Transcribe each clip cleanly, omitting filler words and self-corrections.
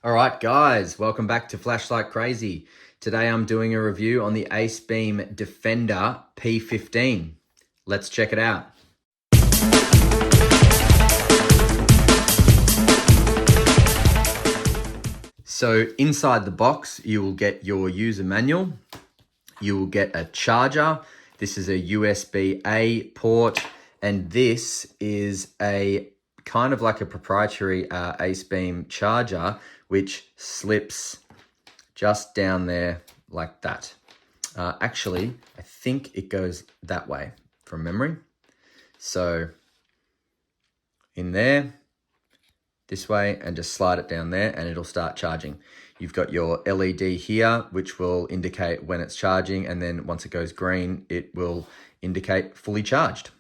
All right, guys, welcome back to Flashlight Crazy. Today I'm doing a review on the Acebeam Defender P15. Let's check it out. So inside the box, you will get your user manual. You will get a charger. This is a USB-A port, and this is a kind of like a proprietary Acebeam charger, which slips just down there like that. Actually, I think it goes that way from memory. So in there, this way, and just slide it down there and it'll start charging. You've got your LED here, which will indicate when it's charging, and then once it goes green, it will indicate fully charged.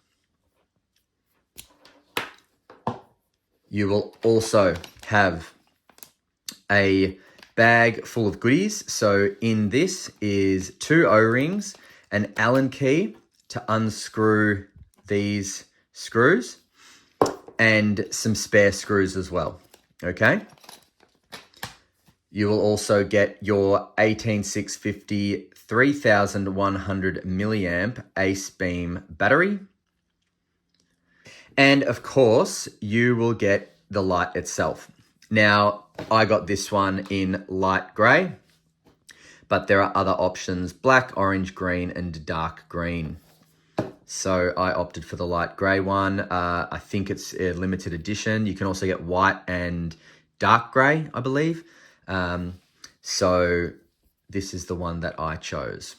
You will also have a bag full of goodies. So in this is 2 O-rings, an Allen key to unscrew these screws, and some spare screws as well, okay? You will also get your 18650 3100 milliamp Acebeam battery. And of course, you will get the light itself. Now, I got this one in light gray, but there are other options: black, orange, green, and dark green. So I opted for the light gray one. I think it's a limited edition. You can also get white and dark gray, I believe. So this is the one that I chose,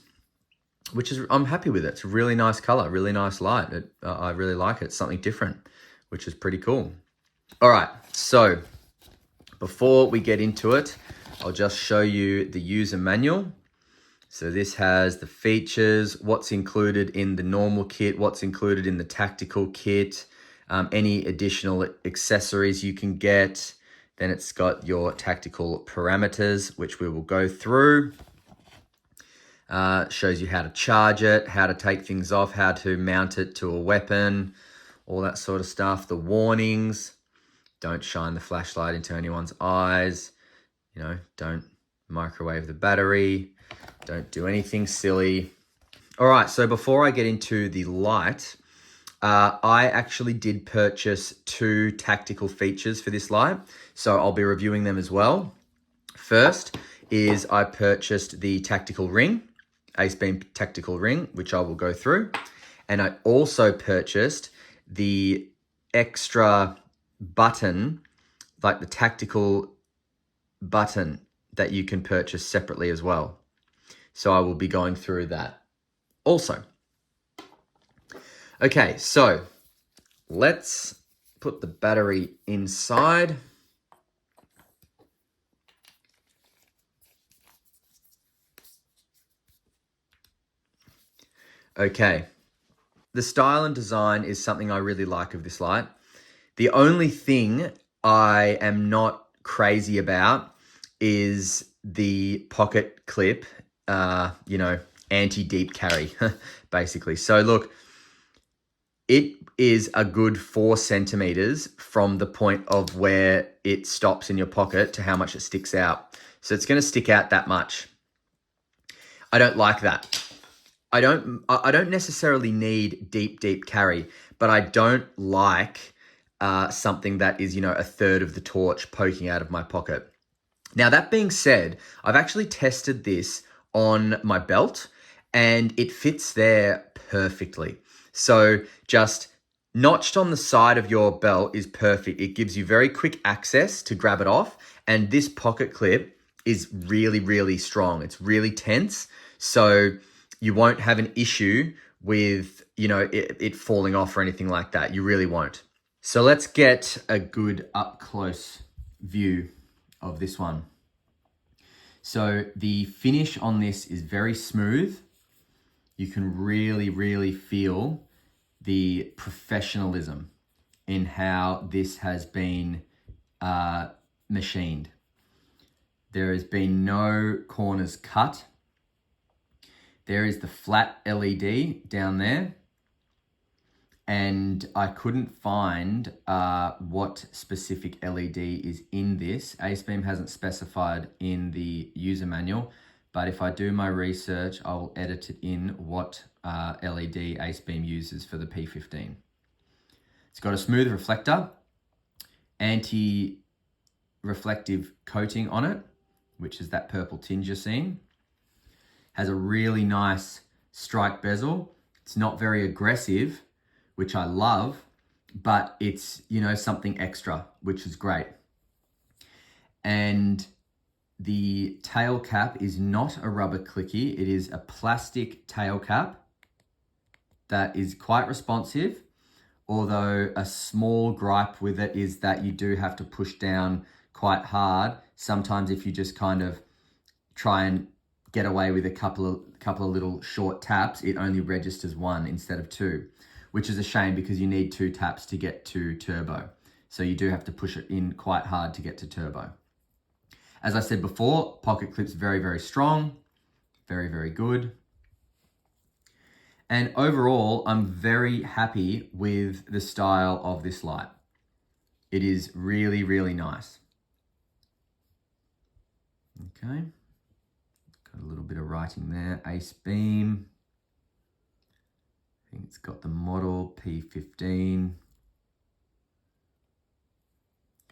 which is, I'm happy with it. It's a really nice color, really nice light. I really like it. It's something different, which is pretty cool. All right, so before we get into it, I'll just show you the user manual. So this has the features, what's included in the normal kit, what's included in the tactical kit, any additional accessories you can get. Then it's got your tactical parameters, which we will go through. Shows you how to charge it, how to take things off, how to mount it to a weapon, all that sort of stuff. The warnings: don't shine the flashlight into anyone's eyes, don't microwave the battery, don't do anything silly. All right, so before I get into the light, I actually did purchase 2 tactical features for this light, so I'll be reviewing them as well. First is I purchased the tactical ring, Acebeam tactical ring, which I will go through. And I also purchased the extra button, like the tactical button that you can purchase separately as well. So I will be going through that also. Okay, so let's put the battery inside. Okay, the style and design is something I really like of this light. The only thing I am not crazy about is the pocket clip, anti-deep carry, basically. So look, it is a good 4 centimeters from the point of where it stops in your pocket to how much it sticks out. So it's going to stick out that much. I don't like that. I don't necessarily need deep carry, but I don't like something that is, a third of the torch poking out of my pocket. Now, that being said, I've actually tested this on my belt and it fits there perfectly. So just notched on the side of your belt is perfect. It gives you very quick access to grab it off. And this pocket clip is really, really strong. It's really tense. So you won't have an issue with, it falling off or anything like that. You really won't. So let's get a good up close view of this one. So the finish on this is very smooth. You can really, really feel the professionalism in how this has been machined. There has been no corners cut. There is the flat LED down there. and I couldn't find what specific LED is in this. Acebeam hasn't specified in the user manual, but if I do my research, I'll edit it in what LED Acebeam uses for the P15. It's got a smooth reflector, anti-reflective coating on it, which is that purple tinge you're seeing. Has a really nice strike bezel. It's not very aggressive, which I love, but it's, you know, something extra, which is great. And the tail cap is not a rubber clicky. It is a plastic tail cap that is quite responsive, although a small gripe with it is that you do have to push down quite hard. Sometimes if you just kind of try and get away with a couple of little short taps, it only registers one instead of two, which is a shame because you need 2 taps to get to turbo. So you do have to push it in quite hard to get to turbo. As I said before, pocket clip's very, very strong, very, very good. And overall, I'm very happy with the style of this light. It is really, really nice. Okay. Got a little bit of writing there. Acebeam. I think it's got the model P15.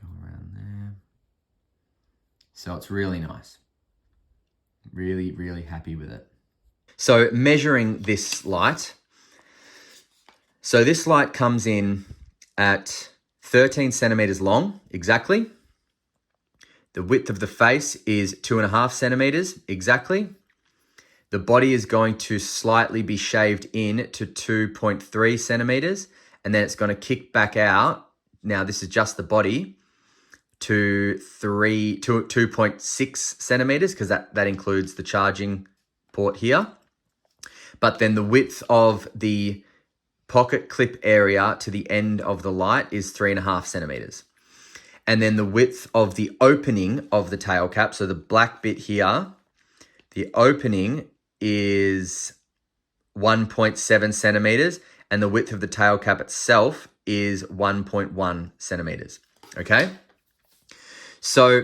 Go around there. So it's really nice. Really, really happy with it. So measuring this light. So this light comes in at 13 centimeters long, exactly. The width of the face is 2.5 centimeters, exactly. The body is going to slightly be shaved in to 2.3 centimeters, and then it's going to kick back out. Now this is just the body to 2.6 centimeters because that includes the charging port here. But then the width of the pocket clip area to the end of the light is 3.5 centimeters. And then the width of the opening of the tail cap, so the black bit here, the opening is 1.7 centimeters, and the width of the tail cap itself is 1.1 centimeters, okay? So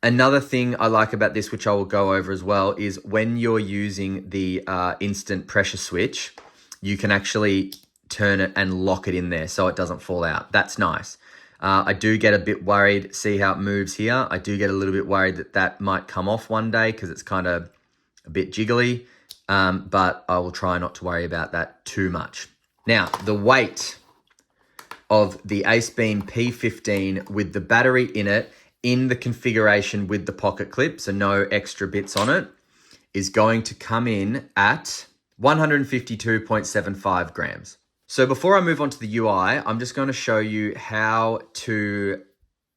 another thing I like about this, which I will go over as well, is when you're using the instant pressure switch, you can actually turn it and lock it in there so it doesn't fall out. That's nice. I do get a bit worried, see how it moves here. I do get a little bit worried that might come off one day because it's kind of a bit jiggly, but I will try not to worry about that too much. Now, the weight of the Acebeam P15 with the battery in it, in the configuration with the pocket clip, so no extra bits on it, is going to come in at 152.75 grams. So before I move on to the UI, I'm just going to show you how to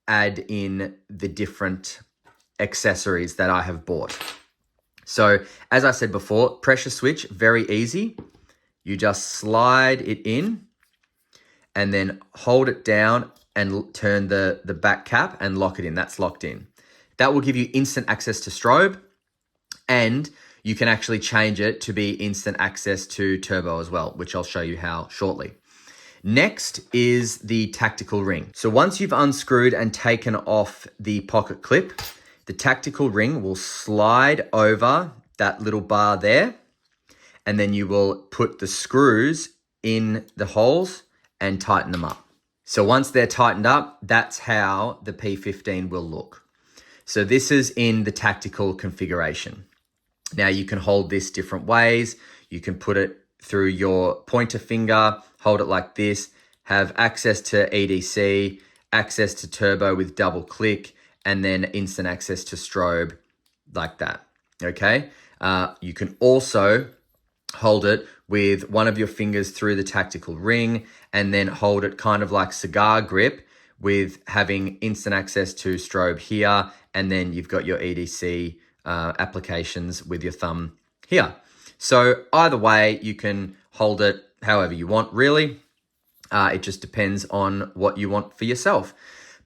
add in the different accessories that I have bought. So as I said before, pressure switch, very easy. You just slide it in and then hold it down and turn the back cap and lock it in. That's locked in. That will give you instant access to strobe, and you can actually change it to be instant access to turbo as well, which I'll show you how shortly. Next is the tactical ring. So once you've unscrewed and taken off the pocket clip, the tactical ring will slide over that little bar there, and then you will put the screws in the holes and tighten them up. So once they're tightened up, that's how the P15 will look. So this is in the tactical configuration. Now you can hold this different ways. You can put it through your pointer finger, hold it like this, have access to EDC, access to turbo with double click, and then instant access to strobe like that, okay? You can also hold it with one of your fingers through the tactical ring and then hold it kind of like cigar grip with having instant access to strobe here, and then you've got your EDC applications with your thumb here. So either way, you can hold it however you want, really. It just depends on what you want for yourself.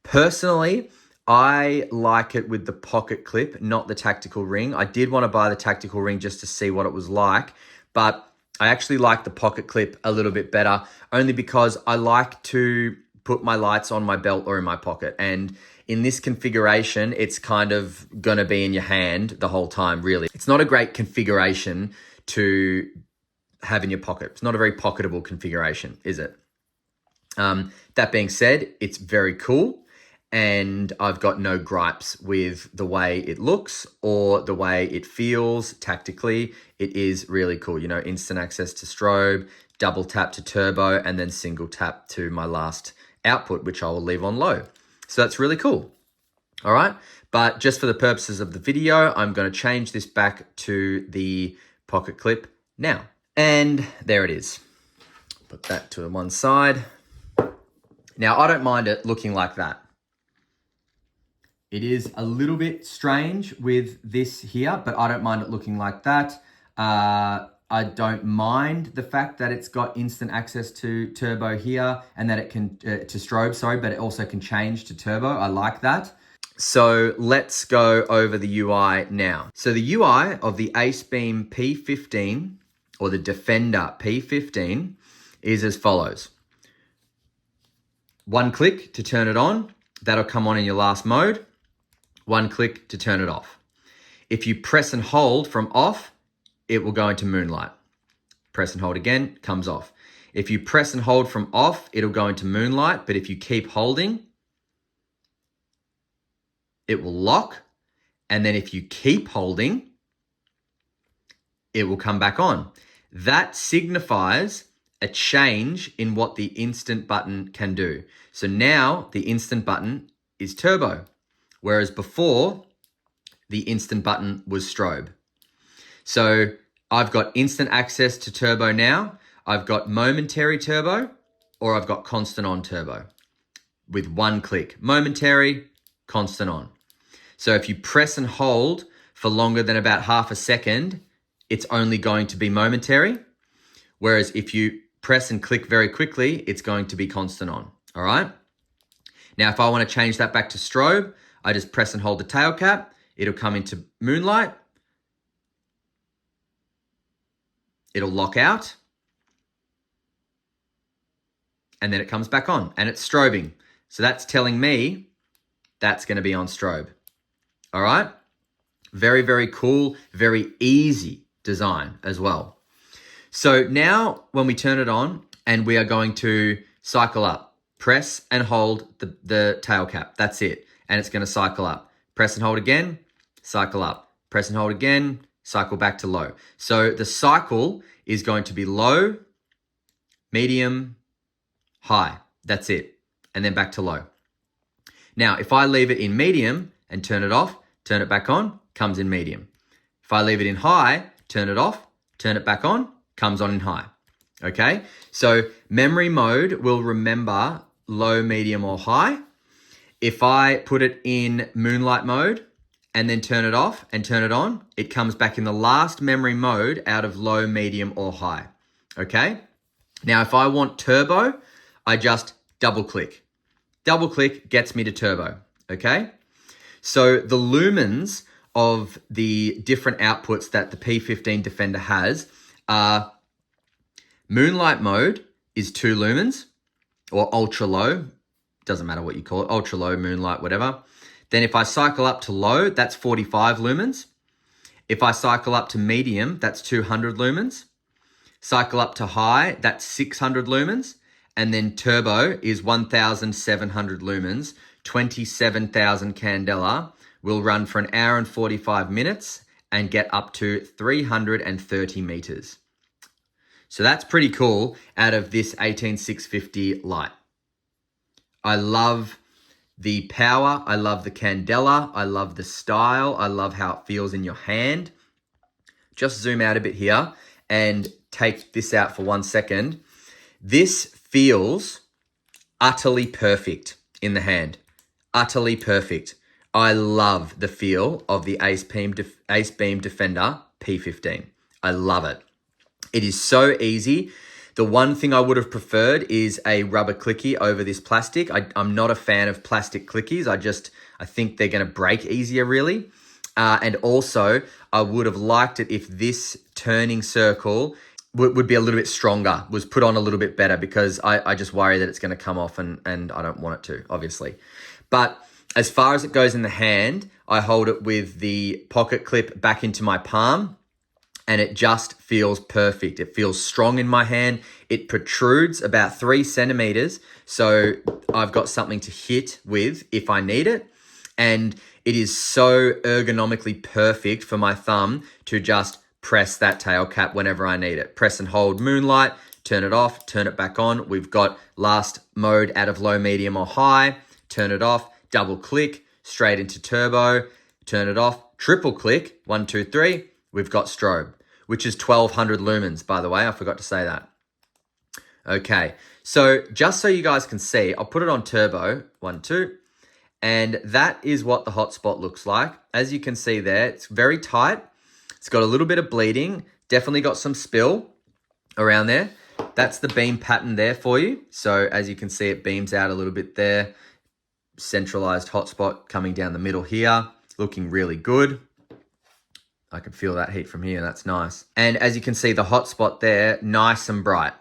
Personally, I like it with the pocket clip, not the tactical ring. I did want to buy the tactical ring just to see what it was like, but I actually like the pocket clip a little bit better, only because I like to put my lights on my belt or in my pocket. And in this configuration, it's kind of going to be in your hand the whole time, really. It's not a great configuration to have in your pocket. It's not a very pocketable configuration, is it? That being said, it's very cool. And I've got no gripes with the way it looks or the way it feels tactically. It is really cool. You know, instant access to strobe, double tap to turbo, and then single tap to my last output, which I will leave on low. So that's really cool. All right. But just for the purposes of the video, I'm going to change this back to the pocket clip now. And there it is. Put that to one side. Now, I don't mind it looking like that. It is a little bit strange with this here, but I don't mind it looking like that. I don't mind the fact that it's got instant access to turbo here and that it can, to strobe, sorry, but it also can change to turbo. I like that. So let's go over the UI now. So the UI of the Acebeam P15 or the Defender P15 is as follows. One click to turn it on. That'll come on in your last mode. One click to turn it off. If you press and hold from off, it will go into moonlight. Press and hold again, comes off. If you press and hold from off, it'll go into moonlight, but if you keep holding, it will lock. And then if you keep holding, it will come back on. That signifies a change in what the instant button can do. So now the instant button is turbo. Whereas before, the instant button was strobe. So I've got instant access to turbo now. I've got momentary turbo, or I've got constant on turbo with one click. Momentary, constant on. So if you press and hold for longer than about half a second, it's only going to be momentary. Whereas if you press and click very quickly, it's going to be constant on. All right. Now, if I want to change that back to strobe, I just press and hold the tail cap. It'll come into moonlight. It'll lock out. And then it comes back on and it's strobing. So that's telling me that's going to be on strobe. All right. Very, very cool. Very easy design as well. So now when we turn it on and we are going to cycle up, press and hold the tail cap. That's it. And it's going to cycle up. Press and hold again, cycle up. Press and hold again, cycle back to low. So the cycle is going to be low, medium, high. That's it. And then back to low. Now, if I leave it in medium and turn it off, turn it back on, comes in medium. If I leave it in high, turn it off, turn it back on, comes on in high. Okay? So memory mode will remember low, medium, or high. If I put it in moonlight mode and then turn it off and turn it on, it comes back in the last memory mode out of low, medium, or high. Okay? Now, if I want turbo, I just double click. Double click gets me to turbo. Okay? So the lumens of the different outputs that the P15 Defender has are moonlight mode is 2 lumens or ultra low. Doesn't matter what you call it, ultra low, moonlight, whatever. Then if I cycle up to low, that's 45 lumens. If I cycle up to medium, that's 200 lumens. Cycle up to high, that's 600 lumens. And then turbo is 1,700 lumens, 27,000 candela, will run for 1 hour and 45 minutes and get up to 330 meters. So that's pretty cool out of this 18650 light. I love the power. I love the candela. I love the style. I love how it feels in your hand. Just zoom out a bit here and take this out for 1 second. This feels utterly perfect in the hand. Utterly perfect. I love the feel of the Acebeam Defender P15. I love it. It is so easy. The one thing I would have preferred is a rubber clicky over this plastic. I'm not a fan of plastic clickies. I think they're going to break easier, really. And also, I would have liked it if this turning circle would be a little bit stronger, was put on a little bit better, because I just worry that it's going to come off, and I don't want it to, obviously. But as far as it goes in the hand, I hold it with the pocket clip back into my palm, and it just feels perfect. It feels strong in my hand. It protrudes about 3 centimeters, so I've got something to hit with if I need it. And it is so ergonomically perfect for my thumb to just press that tail cap whenever I need it. Press and hold Moonlight, turn it off, turn it back on. We've got last mode out of low, medium, or high. Turn it off, double click, straight into turbo, turn it off, triple click, 1, 2, 3. We've got strobe, which is 1200 lumens, by the way. I forgot to say that. Okay, so just so you guys can see, I'll put it on turbo, 1, 2. And that is what the hotspot looks like. As you can see there, it's very tight. It's got a little bit of bleeding. Definitely got some spill around there. That's the beam pattern there for you. So as you can see, it beams out a little bit there. Centralized hotspot coming down the middle here. Looking really good. I can feel that heat from here. That's nice. And as you can see, the hotspot there, nice and bright.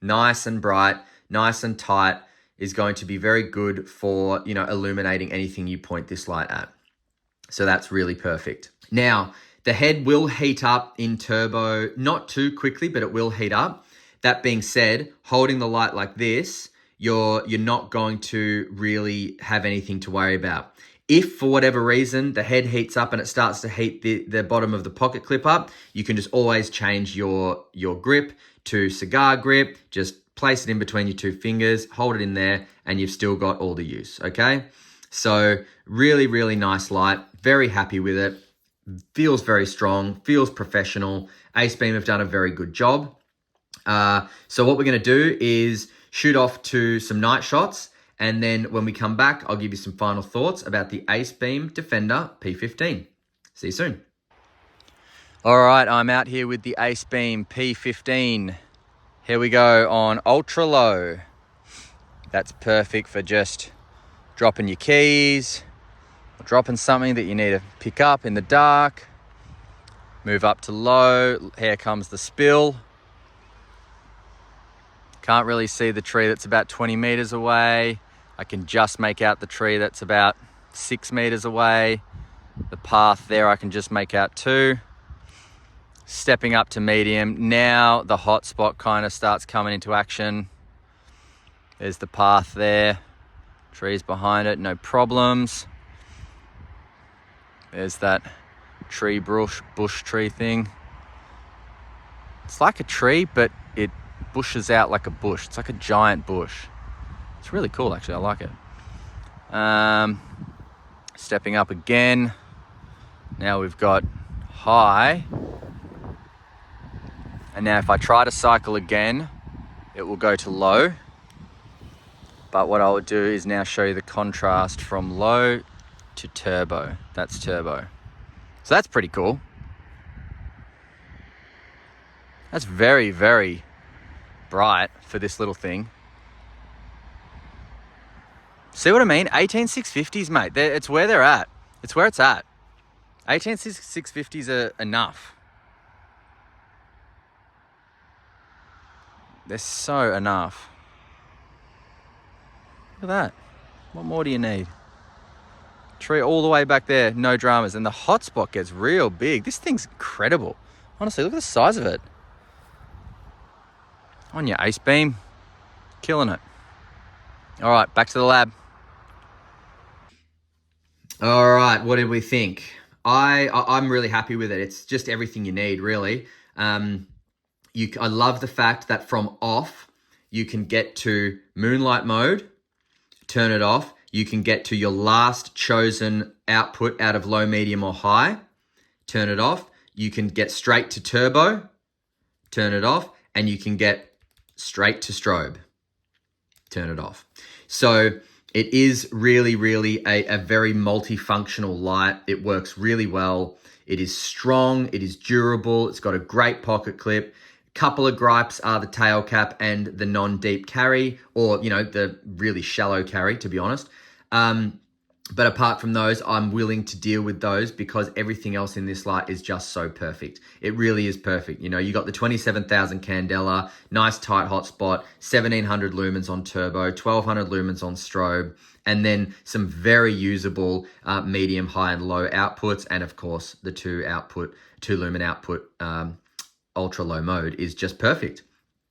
Nice and bright, nice and tight, is going to be very good for, illuminating anything you point this light at. So that's really perfect. Now, the head will heat up in turbo, not too quickly, but it will heat up. That being said, holding the light like this, you're not going to really have anything to worry about. If for whatever reason the head heats up and it starts to heat the bottom of the pocket clip up, you can just always change your grip to cigar grip. Just place it in between your 2 fingers, hold it in there, and you've still got all the use, okay? So really, really nice light. Very happy with it. Feels very strong, feels professional. Acebeam have done a very good job. So what we're going to do is shoot off to some night shots, and then when we come back, I'll give you some final thoughts about the Acebeam Defender P15. See you soon. All right, I'm out here with the Acebeam P15. Here we go on ultra low. That's perfect for just dropping your keys, or dropping something that you need to pick up in the dark. Move up to low, here comes the spill. Can't really see the tree that's about 20 meters away. I can just make out the tree that's about 6 meters away. The path there I can just make out too. Stepping up to medium, now the hot spot kind of starts coming into action. There's the path there. Trees behind it, no problems. There's that tree bush tree thing. It's like a tree, but it bushes out like a bush. It's like a giant bush. It's really cool, actually. I like it. Stepping up again. Now we've got high. And now if I try to cycle again, it will go to low. But what I will do is now show you the contrast from low to turbo. That's turbo. So that's pretty cool. That's very, very bright for this little thing. See what I mean? 18650s, mate. It's where they're at. It's where it's at. 18650s are enough. They're so enough. Look at that. What more do you need? Tree all the way back there, no dramas. And the hotspot gets real big. This thing's incredible. Honestly, look at the size of it. On your Acebeam. Killing it. All right, back to the lab. All right, what did we think? I'm really happy with it. It's just everything you need, really. I love the fact that from off, you can get to moonlight mode, turn it off. You can get to your last chosen output out of low, medium, or high, turn it off. You can get straight to turbo, turn it off, and you can get straight to strobe, turn it off. So it is really, really a very multifunctional light. It works really well. It is strong. It is durable. It's got a great pocket clip. Couple of gripes are the tail cap and the non-deep carry, or, the really shallow carry, to be honest. But apart from those, I'm willing to deal with those because everything else in this light is just so perfect. It really is perfect. You know, you got the 27,000 candela, nice tight hotspot, 1700 lumens on turbo, 1200 lumens on strobe, and then some very usable medium, high, and low outputs. And of course, the two lumen output ultra low mode is just perfect.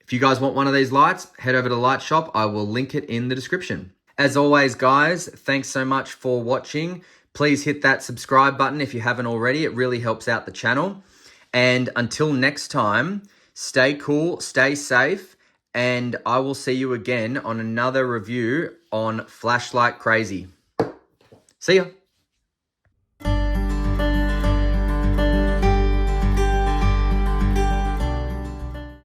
If you guys want one of these lights, head over to Light Shop. I will link it in the description. As always, guys, thanks so much for watching. Please hit that subscribe button if you haven't already. It really helps out the channel. And until next time, stay cool, stay safe, and I will see you again on another review on Flashlight Crazy. See ya.